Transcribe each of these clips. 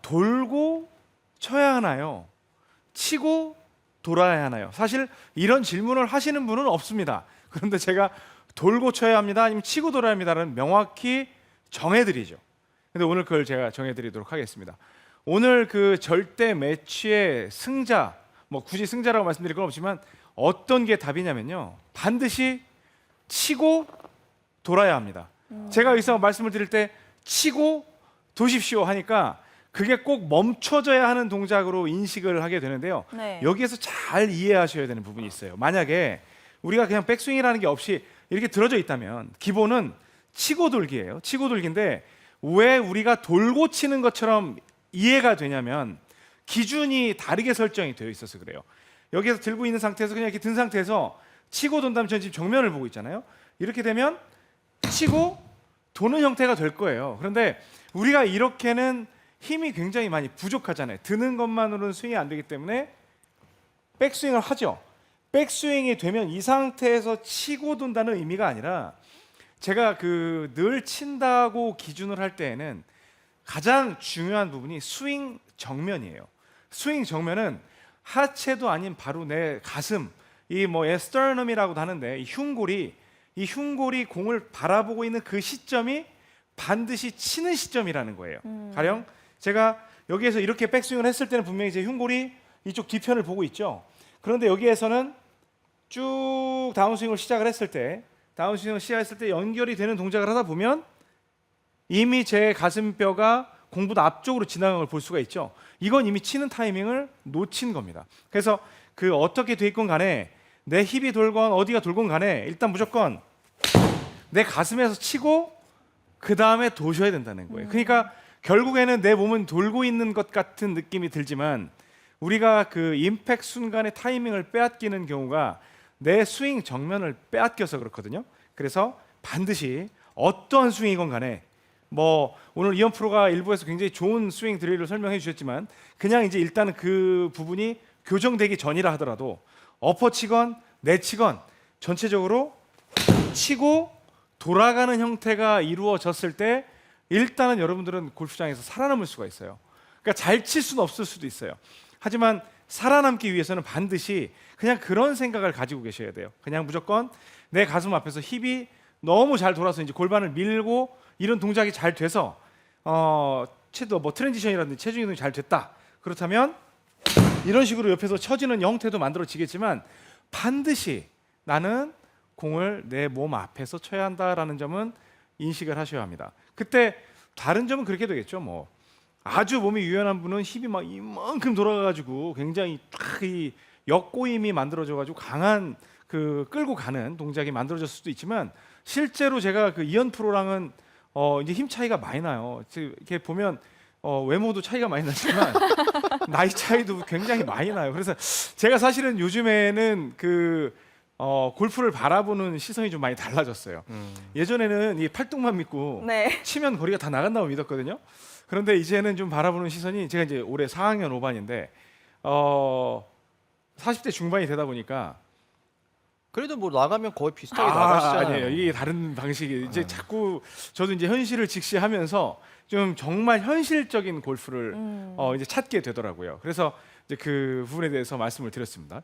돌고 쳐야 하나요? 치고 돌아야 하나요? 사실 이런 질문을 하시는 분은 없습니다. 그런데 제가 돌고 쳐야 합니다, 아니면 치고 돌아야 합니다는 명확히 정해드리죠. 근데 오늘 그걸 제가 정해드리도록 하겠습니다. 오늘 그 절대 매치의 승자, 뭐 굳이 승자라고 말씀드릴 건 없지만 어떤 게 답이냐면요, 반드시 치고 돌아야 합니다. 제가 여기서 말씀을 드릴 때 치고 도십시오 하니까 그게 꼭 멈춰져야 하는 동작으로 인식을 하게 되는데요. 네. 여기에서 잘 이해하셔야 되는 부분이 있어요. 만약에 우리가 그냥 백스윙이라는 게 없이 이렇게 들어져 있다면 기본은 치고 돌기예요. 치고 돌기인데 왜 우리가 돌고 치는 것처럼 이해가 되냐면 기준이 다르게 설정이 되어 있어서 그래요. 여기에서 들고 있는 상태에서 그냥 이렇게 든 상태에서 치고 돈다면 저는 지금 정면을 보고 있잖아요. 이렇게 되면 치고 도는 형태가 될 거예요. 그런데 우리가 이렇게는 힘이 굉장히 많이 부족하잖아요. 드는 것만으로는 스윙이 안 되기 때문에 백스윙을 하죠. 백스윙이 되면 이 상태에서 치고 돈다는 의미가 아니라 제가 늘 친다고 기준을 할 때에는 가장 중요한 부분이 스윙 정면이에요. 스윙 정면은 하체도 아닌 바로 내 가슴, 이 스터넘이라고도 하는데 이 흉골이 공을 바라보고 있는 그 시점이 반드시 치는 시점이라는 거예요. 가령 제가 여기에서 이렇게 백스윙을 했을 때는 분명히 제 흉골이 이쪽 뒤편을 보고 있죠. 그런데 여기에서는 쭉 다운스윙을 시작을 했을 때 연결이 되는 동작을 하다 보면 이미 제 가슴뼈가 공보다 앞쪽으로 지나간 걸 볼 수가 있죠. 이건 이미 치는 타이밍을 놓친 겁니다. 그래서 어떻게 돼 있건 간에 내 힙이 돌건 어디가 돌건 간에 일단 무조건 내 가슴에서 치고 그 다음에 도셔야 된다는 거예요. 그러니까 결국에는 내 몸은 돌고 있는 것 같은 느낌이 들지만 우리가 그 임팩트 순간의 타이밍을 빼앗기는 경우가 내 스윙 정면을 빼앗겨서 그렇거든요. 그래서 반드시 어떠한 스윙이건 간에 오늘 이현 프로가 일부에서 굉장히 좋은 스윙 드릴을 설명해 주셨지만 그냥 이제 일단은 그 부분이 교정되기 전이라 하더라도 어퍼 치건 내치건 전체적으로 치고 돌아가는 형태가 이루어졌을 때 일단은 여러분들은 골프장에서 살아남을 수가 있어요. 그러니까 잘 칠 수는 없을 수도 있어요. 하지만 살아남기 위해서는 반드시 그냥 그런 생각을 가지고 계셔야 돼요. 그냥 무조건 내 가슴 앞에서 힙이 너무 잘 돌아서 이제 골반을 밀고 이런 동작이 잘 돼서 트랜지션이라든지 체중 이동이 잘 됐다. 그렇다면 이런 식으로 옆에서 쳐지는 형태도 만들어지겠지만 반드시 나는 공을 내 몸 앞에서 쳐야 한다라는 점은 인식을 하셔야 합니다. 그때 다른 점은 그렇게 되겠죠. 아주 몸이 유연한 분은 힙이 막 이만큼 돌아가가지고 굉장히 쫙 이 역고임이 만들어져가지고 강한 끌고 가는 동작이 만들어졌을 수도 있지만 실제로 제가 이현 프로랑은 이제 힘 차이가 많이 나요. 이렇게 보면 외모도 차이가 많이 나지만 나이 차이도 굉장히 많이 나요. 그래서 제가 사실은 요즘에는 골프를 바라보는 시선이 좀 많이 달라졌어요. 예전에는 이 팔뚝만 믿고 네. 치면 거리가 다 나간다고 믿었거든요. 그런데 이제는 좀 바라보는 시선이 제가 이제 올해 4학년 5반인데 40대 중반이 되다 보니까 그래도 나가면 거의 비슷하게 나가시잖아요. 아니에요. 이게 다른 방식이 이제 자꾸 저도 이제 현실을 직시하면서 좀 정말 현실적인 골프를 이제 찾게 되더라고요. 그래서 이제 그 부분에 대해서 말씀을 드렸습니다.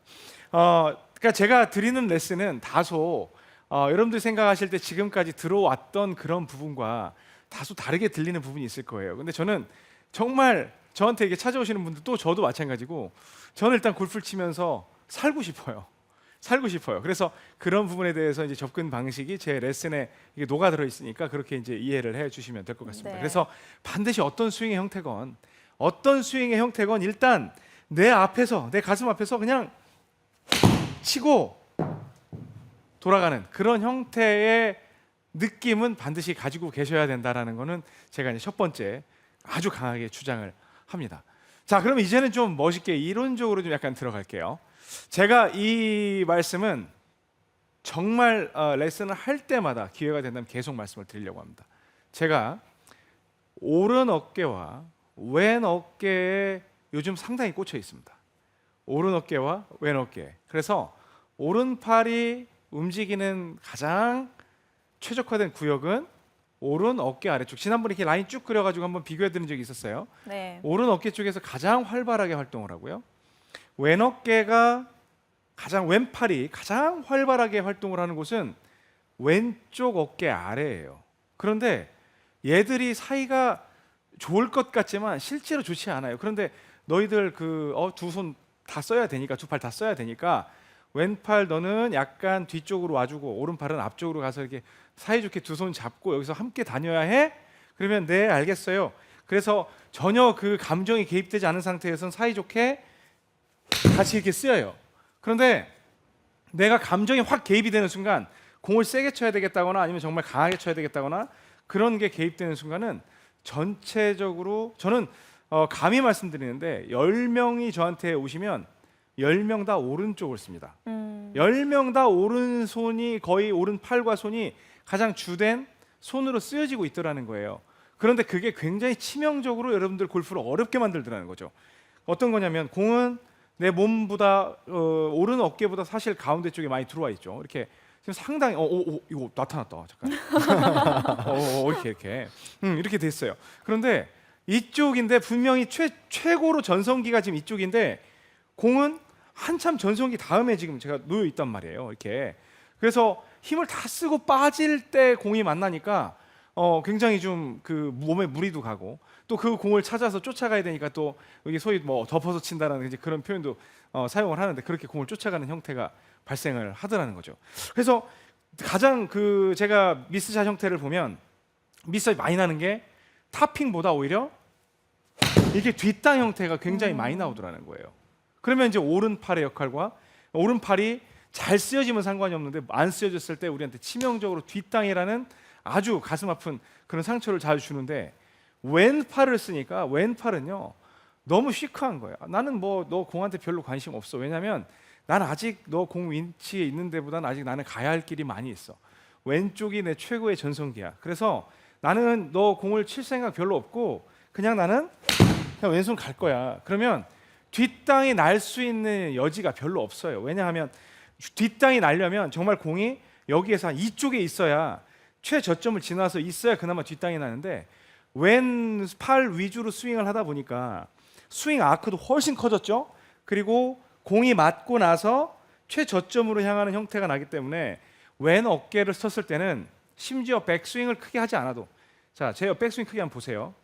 그러니까 제가 드리는 레슨은 다소 여러분들이 생각하실 때 지금까지 들어왔던 그런 부분과 다소 다르게 들리는 부분이 있을 거예요. 근데 저는 정말 저한테 이렇게 찾아오시는 분들도 저도 마찬가지고 저는 일단 골프를 치면서 살고 싶어요. 그래서 그런 부분에 대해서 이제 접근 방식이 제 레슨에 이게 녹아들어 있으니까 그렇게 이제 이해를 해 주시면 될 것 같습니다. 네. 그래서 반드시 어떤 스윙의 형태건 일단 내 앞에서 내 가슴 앞에서 그냥 치고 돌아가는 그런 형태의 느낌은 반드시 가지고 계셔야 된다라는 거는 제가 이제 첫 번째 아주 강하게 주장을 합니다. 자, 그럼 이제는 좀 멋있게 이론적으로 좀 약간 들어갈게요. 제가 이 말씀은 정말 레슨을 할 때마다 기회가 된다면 계속 말씀을 드리려고 합니다. 제가 오른 어깨와 왼 어깨에 요즘 상당히 꽂혀 있습니다. 오른 어깨와 왼 어깨. 그래서 오른팔이 움직이는 가장 최적화된 구역은 오른 어깨 아래쪽. 지난번에 이렇게 라인 쭉 그려가지고 한번 비교해드린 적이 있었어요. 네. 오른 어깨 쪽에서 가장 활발하게 활동을 하고요. 왼 어깨가 왼팔이 가장 활발하게 활동을 하는 곳은 왼쪽 어깨 아래예요. 그런데 얘들이 사이가 좋을 것 같지만 실제로 좋지 않아요. 그런데 너희들 두 손 다 써야 되니까, 두 팔 다 써야 되니까 왼팔 너는 약간 뒤쪽으로 와주고 오른팔은 앞쪽으로 가서 이렇게 사이좋게 두 손 잡고 여기서 함께 다녀야 해? 그러면 네, 알겠어요. 그래서 전혀 그 감정이 개입되지 않은 상태에서는 사이좋게 같이 이렇게 쓰여요. 그런데 내가 감정이 확 개입이 되는 순간 공을 세게 쳐야 되겠다거나 아니면 정말 강하게 쳐야 되겠다거나 그런 게 개입되는 순간은 전체적으로 저는 감히 말씀드리는데 10명이 저한테 오시면 10명 다 오른쪽을 씁니다. 10명 다 오른손이 거의 오른팔과 손이 가장 주된 손으로 쓰여지고 있더라는 거예요. 그런데 그게 굉장히 치명적으로 여러분들 골프를 어렵게 만들더라는 거죠. 어떤 거냐면 공은 내 몸보다 오른 어깨보다 사실 가운데 쪽에 많이 들어와 있죠. 이렇게 지금 상당히 이거 나타났다. 잠깐. 이렇게 됐어요. 그런데 이쪽인데 분명히 최고로 전성기가 지금 이쪽인데 공은 한참 전성기 다음에 지금 제가 놓여 있단 말이에요. 이렇게. 그래서 힘을 다 쓰고 빠질 때 공이 만나니까 굉장히 좀 그 몸에 무리도 가고 또 그 공을 찾아서 쫓아가야 되니까 또 여기 소위 뭐 덮어서 친다라는 이제 그런 표현도 사용을 하는데 그렇게 공을 쫓아가는 형태가 발생을 하더라는 거죠. 그래서 가장 제가 미스샷 형태를 보면 미스샷이 많이 나는 게 탑핑보다 오히려 이게 뒷땅 형태가 굉장히 많이 나오더라는 거예요. 그러면 이제 오른팔의 역할과 오른팔이 잘 쓰여지면 상관이 없는데 안 쓰여졌을 때 우리한테 치명적으로 뒷땅이라는 아주 가슴 아픈 그런 상처를 자주 주는데 왼팔을 쓰니까 왼팔은요 너무 시크한 거예요. 나는 뭐 너 공한테 별로 관심 없어. 왜냐면 난 아직 너 공 위치에 있는 데보다는 아직 나는 가야 할 길이 많이 있어. 왼쪽이 내 최고의 전성기야. 그래서 나는 너 공을 칠 생각 별로 없고 그냥 나는 그냥 왼손 갈 거야. 그러면 뒷땅이 날 수 있는 여지가 별로 없어요. 왜냐하면 뒷땅이 날려면 정말 공이 여기에서 이쪽에 있어야 최저점을 지나서 있어야 그나마 뒷땅이 나는데 왼팔 위주로 스윙을 하다 보니까 스윙 아크도 훨씬 커졌죠. 그리고 공이 맞고 나서 최저점으로 향하는 형태가 나기 때문에 왼 어깨를 썼을 때는 심지어 백스윙을 크게 하지 않아도 자, 제 백스윙 크게 한번 보세요.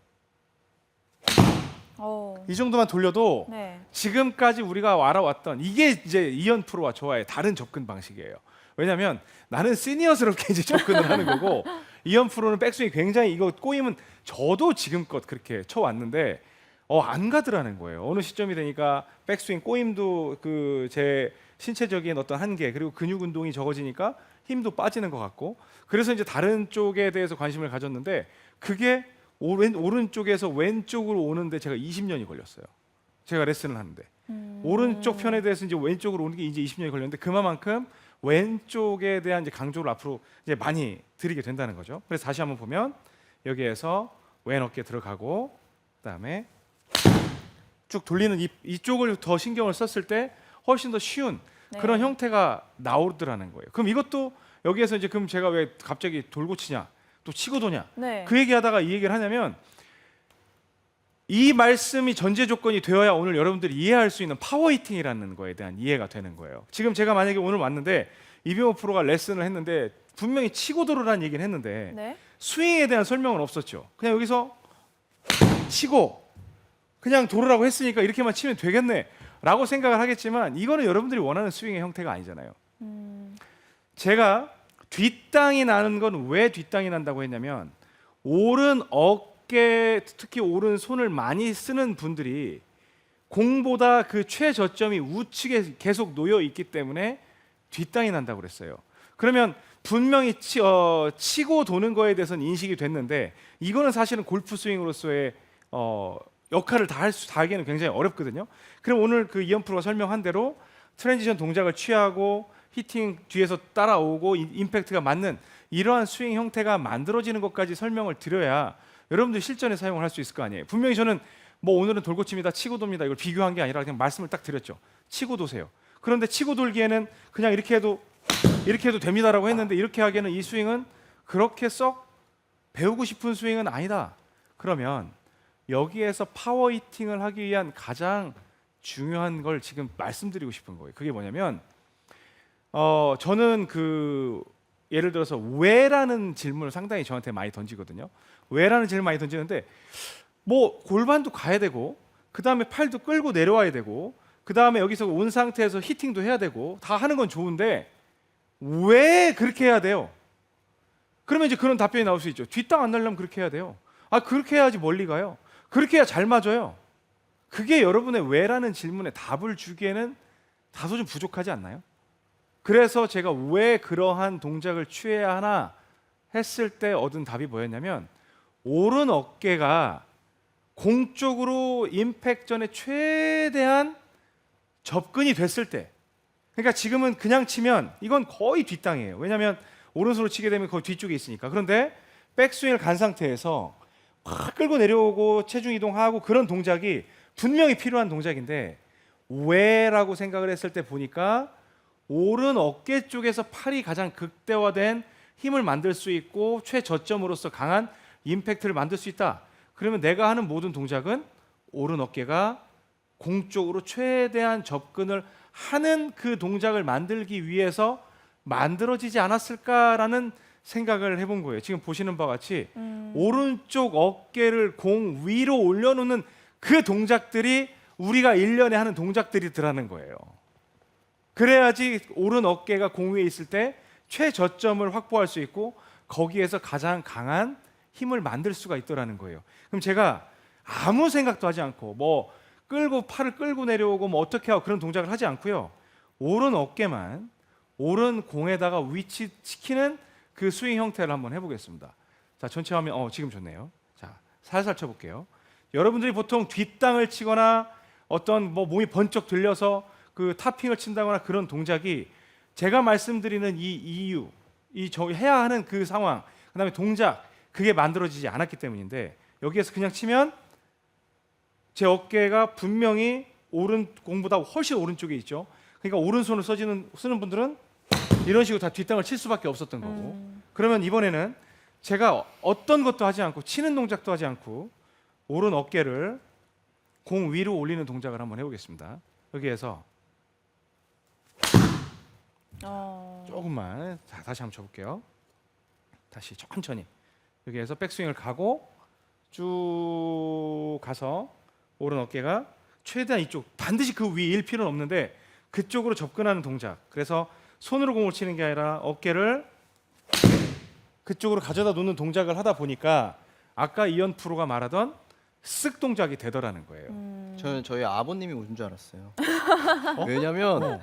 이 정도만 돌려도 네. 지금까지 우리가 알아왔던 이게 이제 이현 프로와 저와의 다른 접근 방식이에요. 왜냐하면 나는 시니어스럽게 이제 접근을 하는 거고 이현 프로는 백스윙이 굉장히 이거 꼬이면 저도 지금껏 그렇게 쳐왔는데 안 가더라는 거예요. 어느 시점이 되니까 백스윙 꼬임도 제 신체적인 어떤 한계 그리고 근육 운동이 적어지니까 힘도 빠지는 것 같고 그래서 이제 다른 쪽에 대해서 관심을 가졌는데 그게 오른쪽에서 왼쪽으로 오는데 제가 20년이 걸렸어요. 제가 레슨을 하는데 오른쪽 편에 대해서 이제 왼쪽으로 오는 게 이제 20년이 걸렸는데 그만큼 왼쪽에 대한 이제 강조를 앞으로 이제 많이 드리게 된다는 거죠. 그래서 다시 한번 보면 여기에서 왼 어깨 들어가고 그다음에 쭉 돌리는 이쪽을 더 신경을 썼을 때 훨씬 더 쉬운 그런 형태가 나오더라는 거예요. 그럼 이것도 여기에서 이제 그럼 제가 왜 갑자기 돌고 치냐 또 치고 도냐 네. 그 얘기하다가 이 얘기를 하냐면 이 말씀이 전제 조건이 되어야 오늘 여러분들이 이해할 수 있는 파워히팅이라는 거에 대한 이해가 되는 거예요. 지금 제가 만약에 오늘 왔는데 이병호 프로가 레슨을 했는데 분명히 치고 도르라는 얘기는 했는데 네. 스윙에 대한 설명은 없었죠. 그냥 여기서 치고 그냥 도르라고 했으니까 이렇게만 치면 되겠네 라고 생각을 하겠지만 이거는 여러분들이 원하는 스윙의 형태가 아니잖아요. 제가 뒷땅이 나는 건 왜 뒷땅이 난다고 했냐면 오른 어깨 특히 오른 손을 많이 쓰는 분들이 공보다 그 최저점이 우측에 계속 놓여 있기 때문에 뒷땅이 난다고 그랬어요. 그러면 분명히 치고 도는 거에 대해서는 인식이 됐는데 이거는 사실은 골프 스윙으로서의 역할을 다 하기에는 굉장히 어렵거든요. 그럼 오늘 이현 프로가 설명한 대로 트랜지션 동작을 취하고 히팅 뒤에서 따라오고 임팩트가 맞는 이러한 스윙 형태가 만들어지는 것까지 설명을 드려야 여러분들 실전에 사용을 할 수 있을 거 아니에요. 분명히 저는 뭐 오늘은 돌고 칩니다, 치고 돕니다 이걸 비교한 게 아니라 그냥 말씀을 딱 드렸죠. 치고 도세요. 그런데 치고 돌기에는 그냥 이렇게 해도 됩니다라고 했는데 이렇게 하기에는 이 스윙은 그렇게 썩 배우고 싶은 스윙은 아니다. 그러면 여기에서 파워 히팅을 하기 위한 가장 중요한 걸 지금 말씀드리고 싶은 거예요. 그게 뭐냐면 저는 그 예를 들어서 왜라는 질문을 상당히 저한테 많이 던지거든요. 왜라는 질문 많이 던지는데 뭐 골반도 가야 되고 그 다음에 팔도 끌고 내려와야 되고 그 다음에 여기서 온 상태에서 히팅도 해야 되고 다 하는 건 좋은데 왜 그렇게 해야 돼요? 그러면 이제 그런 답변이 나올 수 있죠. 뒷땅 안 날려면 그렇게 해야 돼요. 아 그렇게 해야지 멀리 가요. 그렇게 해야 잘 맞아요. 그게 여러분의 왜라는 질문에 답을 주기에는 다소 좀 부족하지 않나요? 그래서 제가 왜 그러한 동작을 취해야 하나 했을 때 얻은 답이 뭐였냐면 오른 어깨가 공 쪽으로 임팩 전에 최대한 접근이 됐을 때, 그러니까 지금은 그냥 치면 이건 거의 뒷땅이에요. 왜냐하면 오른손으로 치게 되면 거의 뒤쪽에 있으니까. 그런데 백스윙을 간 상태에서 확 끌고 내려오고 체중 이동하고 그런 동작이 분명히 필요한 동작인데 왜라고 생각을 했을 때 보니까 오른 어깨 쪽에서 팔이 가장 극대화된 힘을 만들 수 있고 최저점으로서 강한 임팩트를 만들 수 있다. 그러면 내가 하는 모든 동작은 오른 어깨가 공 쪽으로 최대한 접근을 하는 그 동작을 만들기 위해서 만들어지지 않았을까라는 생각을 해본 거예요. 지금 보시는 바와 같이 오른쪽 어깨를 공 위로 올려놓는 그 동작들이 우리가 1년에 하는 동작들이더라는 거예요. 그래야지 오른 어깨가 공 위에 있을 때 최저점을 확보할 수 있고 거기에서 가장 강한 힘을 만들 수가 있더라는 거예요. 그럼 제가 아무 생각도 하지 않고 뭐 끌고 팔을 끌고 내려오고 뭐 어떻게 하고 그런 동작을 하지 않고요. 오른 어깨만 오른 공에다가 위치시키는 그 스윙 형태를 한번 해보겠습니다. 자, 전체 화면 지금 좋네요. 자, 살살 쳐볼게요. 여러분들이 보통 뒷땅을 치거나 어떤 뭐 몸이 번쩍 들려서 그 탑핑을 친다거나 그런 동작이 제가 말씀드리는 이 이유, 저 해야 하는 그 상황, 그다음에 동작 그게 만들어지지 않았기 때문인데 여기에서 그냥 치면 제 어깨가 분명히 오른 공보다 훨씬 오른쪽에 있죠. 그러니까 오른손을 쓰는 분들은 이런 식으로 다 뒷땅을 칠 수밖에 없었던 거고. 그러면 이번에는 제가 어떤 것도 하지 않고 치는 동작도 하지 않고 오른 어깨를 공 위로 올리는 동작을 한번 해보겠습니다. 여기에서 조금만 다시 한번 쳐볼게요. 다시 천천히 여기에서 백스윙을 가고 쭉 가서 오른 어깨가 최대한 이쪽 반드시 그 위일 필요는 없는데 그쪽으로 접근하는 동작. 그래서 손으로 공을 치는 게 아니라 어깨를 그쪽으로 가져다 놓는 동작을 하다 보니까 아까 이현 프로가 말하던 쓱 동작이 되더라는 거예요. 저는 저희 아버님이 오신 줄 알았어요. 왜냐면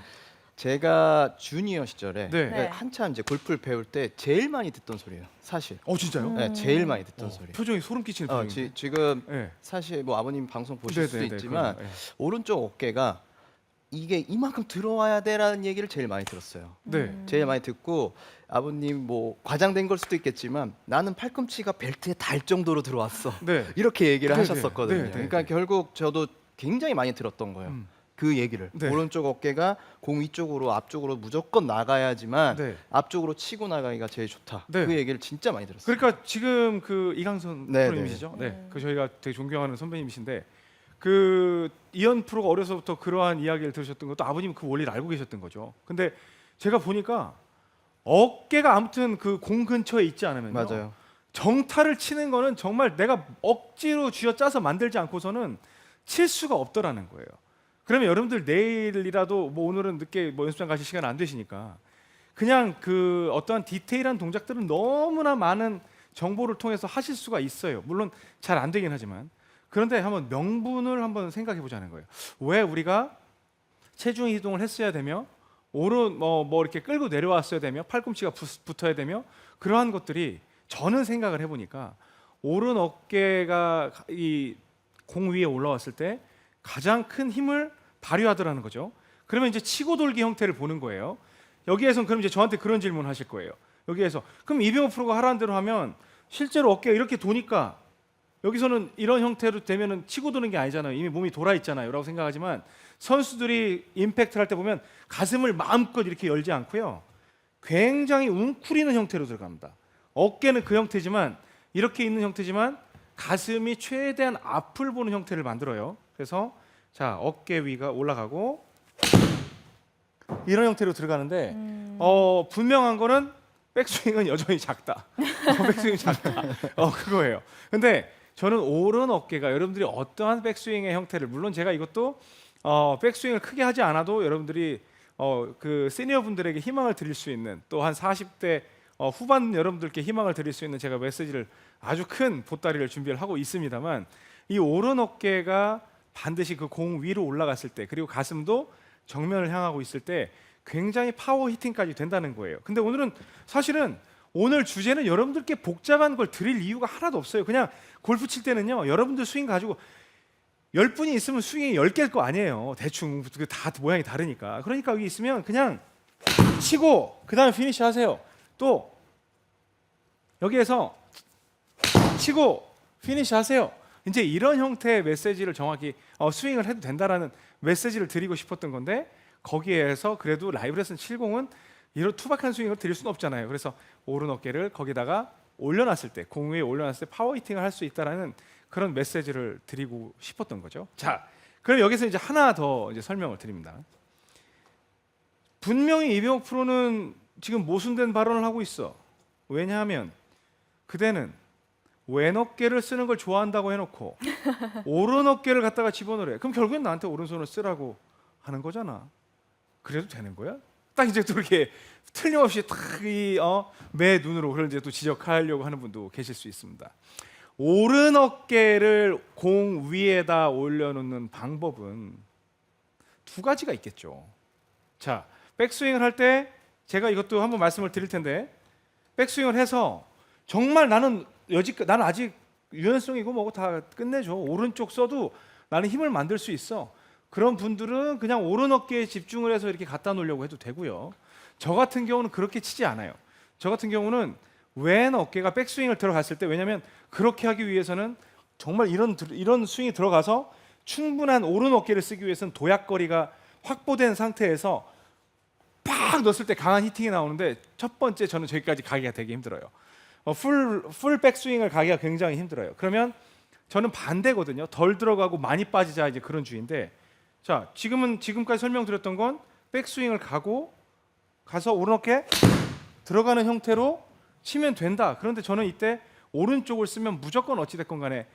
제가 주니어 시절에 네. 그러니까 한참 이제 골프를 배울 때 제일 많이 듣던 소리예요. 사실. 진짜요? 네, 제일 많이 듣던 소리. 표정이 소름 끼치는 표정인데. 지금 네. 사실 뭐 아버님 방송 보실 수도 네네네, 있지만 그럼요. 네. 오른쪽 어깨가 이게 이만큼 들어와야 돼라는 얘기를 제일 많이 들었어요. 네. 제일 많이 듣고 아버님 뭐 과장된 걸 수도 있겠지만 나는 팔꿈치가 벨트에 닿을 정도로 들어왔어. 네. 이렇게 얘기를 네네. 하셨었거든요. 네네. 그러니까 결국 저도 굉장히 많이 들었던 거예요. 그 얘기를. 네. 오른쪽 어깨가 공 위쪽으로 앞쪽으로 무조건 나가야지만 네. 앞쪽으로 치고 나가기가 제일 좋다. 네. 그 얘기를 진짜 많이 들었어요. 그러니까 지금 그 이강선 네, 프로님이시죠? 네. 그 저희가 되게 존경하는 선배님이신데 그 이현 프로가 어려서부터 그러한 이야기를 들으셨던 것도 아버님 그 원리를 알고 계셨던 거죠. 근데 제가 보니까 어깨가 아무튼 그 공 근처에 있지 않으면요. 맞아요. 정타를 치는 거는 정말 내가 억지로 쥐어짜서 만들지 않고서는 칠 수가 없더라는 거예요. 그러면 여러분들 내일이라도 뭐 오늘은 늦게 뭐 연습장 가실 시간 안 되시니까 그냥 그 어떠한 디테일한 동작들은 너무나 많은 정보를 통해서 하실 수가 있어요. 물론 잘 안 되긴 하지만 그런데 한번 명분을 한번 생각해 보자는 거예요. 왜 우리가 체중 이동을 했어야 되며 오른 뭐 이렇게 끌고 내려왔어야 되며 팔꿈치가 붙어야 되며 그러한 것들이 저는 생각을 해보니까 오른 어깨가 이 공 위에 올라왔을 때 가장 큰 힘을 발휘하더라는 거죠. 그러면 이제 치고 돌기 형태를 보는 거예요. 여기에선 그럼 이제 저한테 그런 질문 하실 거예요. 여기에서 그럼 이병호 프로가 하라는 대로 하면 실제로 어깨가 이렇게 도니까 여기서는 이런 형태로 되면은 치고 도는 게 아니잖아요. 이미 몸이 돌아 있잖아요. 라고 생각하지만 선수들이 임팩트를 할 때 보면 가슴을 마음껏 이렇게 열지 않고요. 굉장히 웅크리는 형태로 들어갑니다. 어깨는 그 형태지만 이렇게 있는 형태지만 가슴이 최대한 앞을 보는 형태를 만들어요. 그래서 자 어깨 위가 올라가고 이런 형태로 들어가는데 분명한 거는 백스윙은 여전히 작다. 백스윙이 작다. 그거예요. 근데 저는 오른 어깨가 여러분들이 어떠한 백스윙의 형태를 물론 제가 이것도 백스윙을 크게 하지 않아도 여러분들이 그 시니어 분들에게 희망을 드릴 수 있는 또 한 40대 후반 여러분들께 희망을 드릴 수 있는 제가 메시지를 아주 큰 보따리를 준비를 하고 있습니다만 이 오른 어깨가 반드시 그 공 위로 올라갔을 때 그리고 가슴도 정면을 향하고 있을 때 굉장히 파워 히팅까지 된다는 거예요. 근데 오늘은 사실은 오늘 주제는 여러분들께 복잡한 걸 드릴 이유가 하나도 없어요. 그냥 골프 칠 때는요. 여러분들 스윙 가지고 10분이 있으면 스윙이 10개일 거 아니에요. 대충 다 모양이 다르니까. 그러니까 여기 있으면 그냥 치고 그다음에 피니시 하세요. 또 여기에서 치고 피니시 하세요. 이제 이런 형태의 메시지를 정확히 스윙을 해도 된다라는 메시지를 드리고 싶었던 건데 거기에서 그래도 라이브 레슨 70은 이런 투박한 스윙을 드릴 수는 없잖아요. 그래서 오른 어깨를 거기다가 올려놨을 때 공 위에 올려놨을 때 파워 히팅을 할 수 있다라는 그런 메시지를 드리고 싶었던 거죠. 자, 그럼 여기서 이제 하나 더 이제 설명을 드립니다. 분명히 이병옥 프로는 지금 모순된 발언을 하고 있어. 왜냐하면 그대는 왼 어깨를 쓰는 걸 좋아한다고 해놓고 오른 어깨를 갖다가 집어넣으래. 그럼 결국엔 나한테 오른손을 쓰라고 하는 거잖아. 그래도 되는 거야? 딱 이제 또 이렇게 틀림없이 매 눈으로 그걸 이제 또 지적하려고 하는 분도 계실 수 있습니다. 오른 어깨를 공 위에다 올려놓는 방법은 두 가지가 있겠죠. 자, 백스윙을 할 때 제가 이것도 한번 말씀을 드릴 텐데 백스윙을 해서 정말 나는 아직 유연성이고 뭐고 다 끝내줘. 오른쪽 써도 나는 힘을 만들 수 있어. 그런 분들은 그냥 오른 어깨에 집중을 해서 이렇게 갖다 놓으려고 해도 되고요. 저 같은 경우는 그렇게 치지 않아요. 저 같은 경우는 왼 어깨가 백스윙을 들어갔을 때 왜냐하면 그렇게 하기 위해서는 정말 이런 스윙이 들어가서 충분한 오른 어깨를 쓰기 위해서는 도약거리가 확보된 상태에서 팍 넣었을 때 강한 히팅이 나오는데 첫 번째 저는 저기까지 가기가 되게 힘들어요. 풀 백스윙을 가기가 굉장히 힘들어요. 그러면 저는 반대거든요. 덜 들어가고 많이 빠지자 이제 그런 주의인데 자 지금까지 설명드렸던 건 백스윙을 가서 오른 어깨 들어가는 형태로 치면 된다. 그런데 저는 이때 오른쪽을 쓰면 무조건 어찌됐건 간에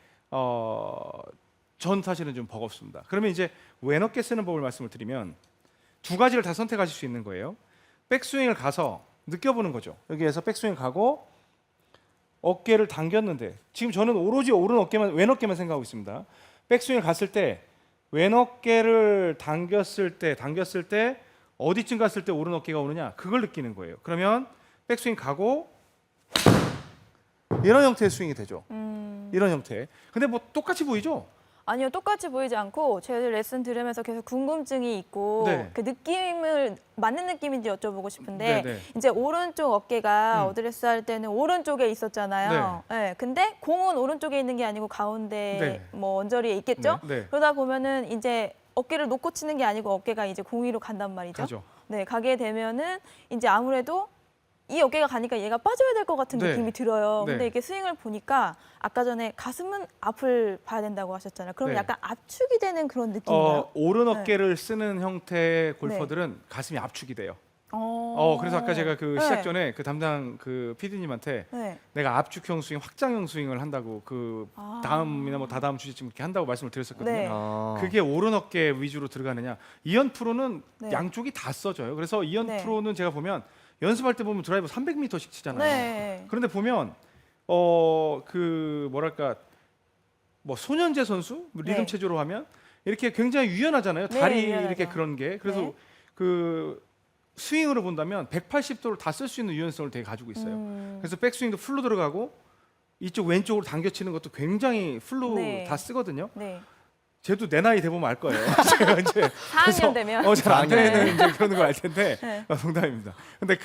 전 사실은 좀 버겁습니다. 그러면 이제 왼 어깨 쓰는 법을 말씀을 드리면 두 가지를 다 선택하실 수 있는 거예요. 백스윙을 가서 느껴보는 거죠. 여기에서 백스윙 가고 어깨를 당겼는데 지금 저는 오로지 왼 어깨만 생각하고 있습니다. 백스윙을 갔을 때 왼 어깨를 당겼을 때 어디쯤 갔을 때 오른 어깨가 오느냐 그걸 느끼는 거예요. 그러면 백스윙 가고 이런 형태의 스윙이 되죠. 이런 형태. 근데 뭐 똑같이 보이죠? 아니요, 똑같이 보이지 않고 저희들 레슨 들으면서 계속 궁금증이 있고 네. 그 느낌을 맞는 느낌인지 여쭤보고 싶은데 네. 이제 오른쪽 어깨가 어드레스 할 때는 오른쪽에 있었잖아요. 네. 근데 공은 오른쪽에 있는 게 아니고 가운데 네. 뭐 언저리에 있겠죠? 네. 그러다 보면은 이제 어깨를 놓고 치는 게 아니고 어깨가 이제 공 위로 간단 말이죠. 가죠. 네, 가게 되면은 이제 아무래도 이 어깨가 가니까 얘가 빠져야 될 것 같은 네. 느낌이 들어요. 네. 근데 이렇게 스윙을 보니까 아까 전에 가슴은 앞을 봐야 된다고 하셨잖아요. 그럼 네. 약간 압축이 되는 그런 느낌인가요? 오른 어깨를 쓰는 형태의 골퍼들은 가슴이 압축이 돼요. 그래서 아까 제가 그 시작 전에 그 담당 그 PD님한테 네. 내가 압축형 스윙, 확장형 스윙을 한다고 다음이나 뭐 다다음 주제쯤 이렇게 한다고 말씀을 드렸었거든요. 네. 그게 오른 어깨 위주로 들어가느냐? 이현 프로는 네. 양쪽이 다 써져요. 그래서 이현 네. 프로는 제가 보면 연습할 때 보면 드라이버 300m씩 치잖아요. 네. 그런데 보면 그 뭐랄까 뭐 손현재 선수 리듬 네. 체조로 하면 이렇게 굉장히 유연하잖아요. 네, 다리 유연하죠. 이렇게 그런 게 그래서 네. 그 스윙으로 본다면 180도를 다 쓸 수 있는 유연성을 되게 가지고 있어요. 그래서 백스윙도 풀로 들어가고 이쪽 왼쪽으로 당겨치는 것도 굉장히 풀로 네. 다 쓰거든요. 네. 쟤도 내 나이 돼보면 알 거예요. 제가 이제 4학년 되면 잘 안 4학년. 되는 이제 그런 걸 알 텐데 네. 농담입니다. 근데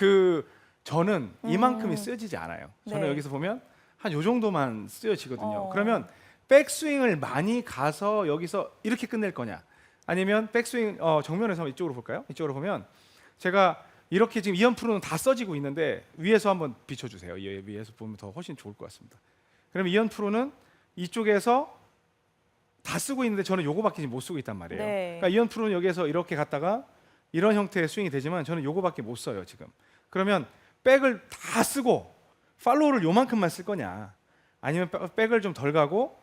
저는 이만큼이 쓰여지지 않아요. 저는 네. 여기서 보면 한 요 정도만 쓰여지거든요. 어. 그러면 백스윙을 많이 가서 여기서 이렇게 끝낼 거냐? 아니면 백스윙 정면에서 이쪽으로 볼까요? 이쪽으로 보면 제가 이렇게 지금 이현 프로는 다 써지고 있는데 위에서 한번 비춰주세요. 위에서 보면 더 훨씬 좋을 것 같습니다. 그럼 이현 프로는 이쪽에서 다 쓰고 있는데 저는 요거밖에 못 쓰고 있단 말이에요. 네. 그러니까 이현 프로는 여기에서 이렇게 갔다가 이런 형태의 스윙이 되지만 저는 요거밖에 못 써요 지금. 그러면 백을 다 쓰고 팔로우를 요만큼만 쓸 거냐, 아니면 백을 좀 덜 가고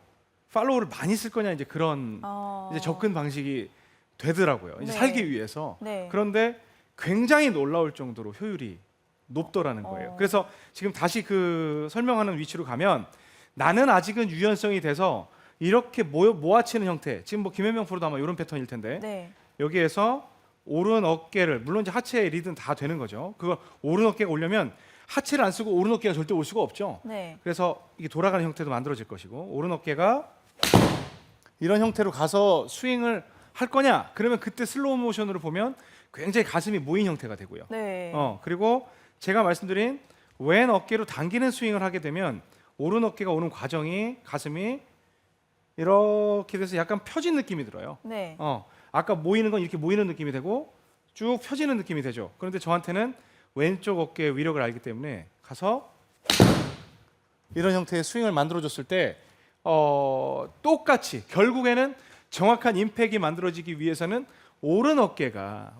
팔로우를 많이 쓸 거냐, 이제 그런 이제 접근 방식이 되더라고요. 이제 네. 살기 위해서. 네. 그런데 굉장히 놀라울 정도로 효율이 높더라는 거예요. 그래서 지금 다시 그 설명하는 위치로 가면 나는 아직은 유연성이 돼서 이렇게 모아치는 형태. 지금 뭐 김현명 프로도 아마 이런 패턴일 텐데 네. 여기에서 오른 어깨를, 물론 이제 하체 리드는 다 되는 거죠. 그거 오른 어깨가 오려면 하체를 안 쓰고 오른 어깨가 절대 올 수가 없죠. 네. 그래서 이게 돌아가는 형태도 만들어질 것이고, 오른 어깨가 이런 형태로 가서 스윙을 할 거냐? 그러면 그때 슬로우 모션으로 보면 굉장히 가슴이 모인 형태가 되고요. 네. 그리고 제가 말씀드린 왼 어깨로 당기는 스윙을 하게 되면 오른 어깨가 오는 과정이 가슴이 이렇게 돼서 약간 펴진 느낌이 들어요. 네. 아까 모이는 건 이렇게 모이는 느낌이 되고 쭉 펴지는 느낌이 되죠. 그런데 저한테는 왼쪽 어깨의 위력을 알기 때문에 가서 이런 형태의 스윙을 만들어줬을 때 똑같이 결국에는 정확한 임팩이 만들어지기 위해서는 오른 어깨가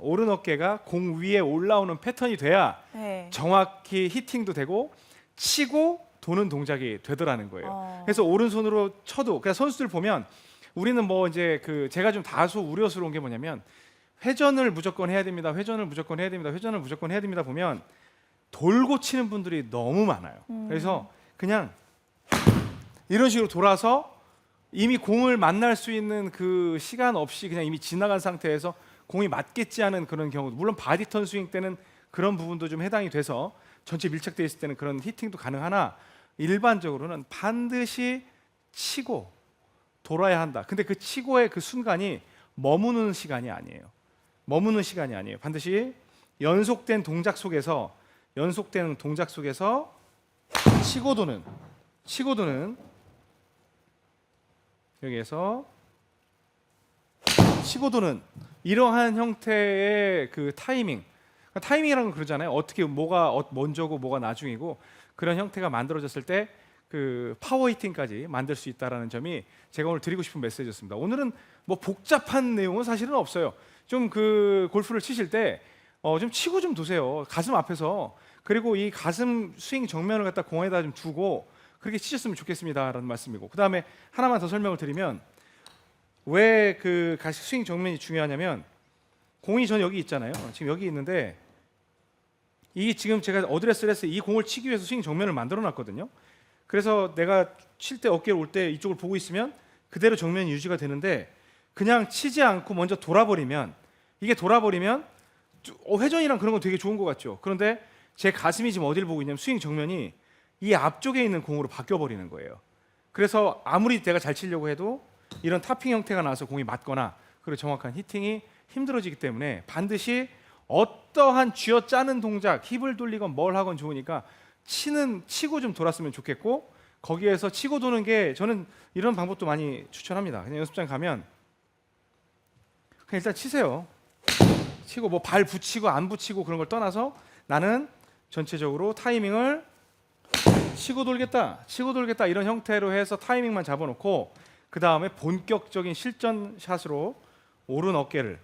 공 위에 올라오는 패턴이 돼야 네. 정확히 히팅도 되고 치고 도는 동작이 되더라는 거예요. 그래서 오른손으로 쳐도, 그러니까 선수들 보면 우리는 뭐 이제 그 제가 좀 다소 우려스러운 게 뭐냐면 회전을 무조건 해야 됩니다. 회전을 무조건 해야 됩니다. 회전을 무조건 해야 됩니다. 보면 돌고 치는 분들이 너무 많아요. 그래서 그냥 이런 식으로 돌아서 이미 공을 만날 수 있는 그 시간 없이 그냥 이미 지나간 상태에서 공이 맞겠지 하는 그런 경우, 물론 바디턴 스윙 때는 그런 부분도 좀 해당이 돼서 전체 밀착되어 있을 때는 그런 히팅도 가능하나 일반적으로는 반드시 치고 돌아야 한다. 근데 그 치고의 그 순간이 머무는 시간이 아니에요. 반드시 연속된 동작 속에서 치고 도는 여기에서 치고 도는 이러한 형태의 그 타이밍. 그러니까 타이밍이라는 건 그러잖아요. 어떻게 뭐가 먼저고 뭐가 나중이고 그런 형태가 만들어졌을 때 그 파워 히팅까지 만들 수 있다라는 점이 제가 오늘 드리고 싶은 메시지였습니다. 오늘은 뭐 복잡한 내용은 사실은 없어요. 좀 그 골프를 치실 때 좀 치고 좀 두세요. 가슴 앞에서. 그리고 이 가슴 스윙 정면을 갖다 공에다 좀 두고 그렇게 치셨으면 좋겠습니다라는 말씀이고, 그 다음에 하나만 더 설명을 드리면 왜 그 스윙 정면이 중요하냐면 공이 전 여기 있잖아요. 지금 여기 있는데 이 지금 제가 어드레스를 이 공을 치기 위해서 스윙 정면을 만들어 놨거든요. 그래서 내가 칠 때 어깨를 올 때 이쪽을 보고 있으면 그대로 정면이 유지가 되는데 그냥 치지 않고 먼저 돌아버리면 회전이랑 그런 건 되게 좋은 것 같죠. 그런데 제 가슴이 지금 어디를 보고 있냐면 스윙 정면이 이 앞쪽에 있는 공으로 바뀌어 버리는 거예요. 그래서 아무리 내가 잘 치려고 해도 이런 타핑 형태가 나와서 공이 맞거나 그리고 정확한 히팅이 힘들어지기 때문에 반드시 어떠한 쥐어짜는 동작, 힙을 돌리건 뭘 하건 좋으니까 치고 좀 돌았으면 좋겠고, 거기에서 치고 도는 게 저는 이런 방법도 많이 추천합니다. 그냥 연습장 가면 그냥 일단 치세요. 치고 뭐 발 붙이고 안 붙이고 그런 걸 떠나서 나는 전체적으로 타이밍을 치고 돌겠다 이런 형태로 해서 타이밍만 잡아놓고 그 다음에 본격적인 실전 샷으로 오른 어깨를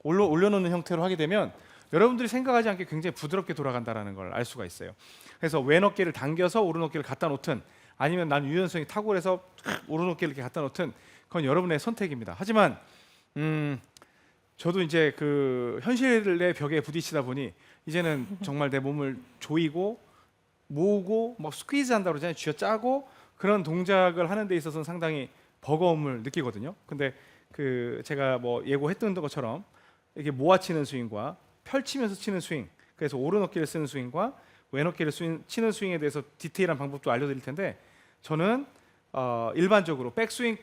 올려놓는 형태로 하게 되면 여러분들이 생각하지 않게 굉장히 부드럽게 돌아간다는 걸 알 수가 있어요. 그래서 왼 어깨를 당겨서 오른 어깨를 갖다 놓든 아니면 난 유연성이 탁월해서 오른 어깨를 이렇게 갖다 놓든 그건 여러분의 선택입니다. 하지만 저도 이제 그 현실의 벽에 부딪히다 보니 이제는 정말 내 몸을 조이고 모으고 막 스퀴즈 한다고 그러잖아요. 쥐어짜고 그런 동작을 하는 데 있어서는 상당히 버거움을 느끼거든요. 근데 그 제가 뭐 예고했던 것처럼 이게 모아치는 스윙과 펼치면서 치는 스윙, 그래서 오른 어깨를 쓰는 스윙과 왼 어깨를 치는 스윙에 대해서 디테일한 방법도 알려드릴 텐데 저는 일반적으로 백스윙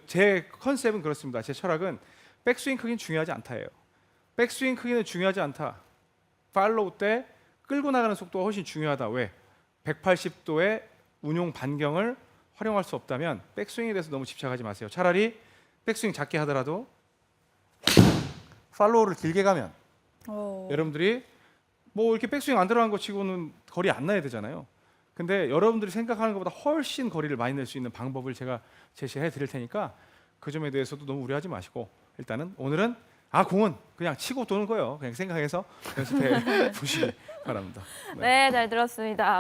제 컨셉은 그렇습니다. 제 철학은 백스윙 크기는 중요하지 않다예요. 백스윙 크기는 중요하지 않다. 팔로우 때 끌고 나가는 속도가 훨씬 중요하다. 왜? 180도의 운용 반경을 활용할 수 없다면 백스윙에 대해서 너무 집착하지 마세요. 차라리 백스윙 작게 하더라도 팔로우를 길게 가면 여러분들이 뭐 이렇게 백스윙 안 들어간 거 치고는 거리 안 나야 되잖아요. 근데 여러분들이 생각하는 것보다 훨씬 거리를 많이 낼 수 있는 방법을 제가 제시해 드릴 테니까 그 점에 대해서도 너무 우려하지 마시고 일단은 오늘은 공은 그냥 치고 도는 거예요. 그냥 생각해서 연습해 보시기 바랍니다. 네, 잘 들었습니다.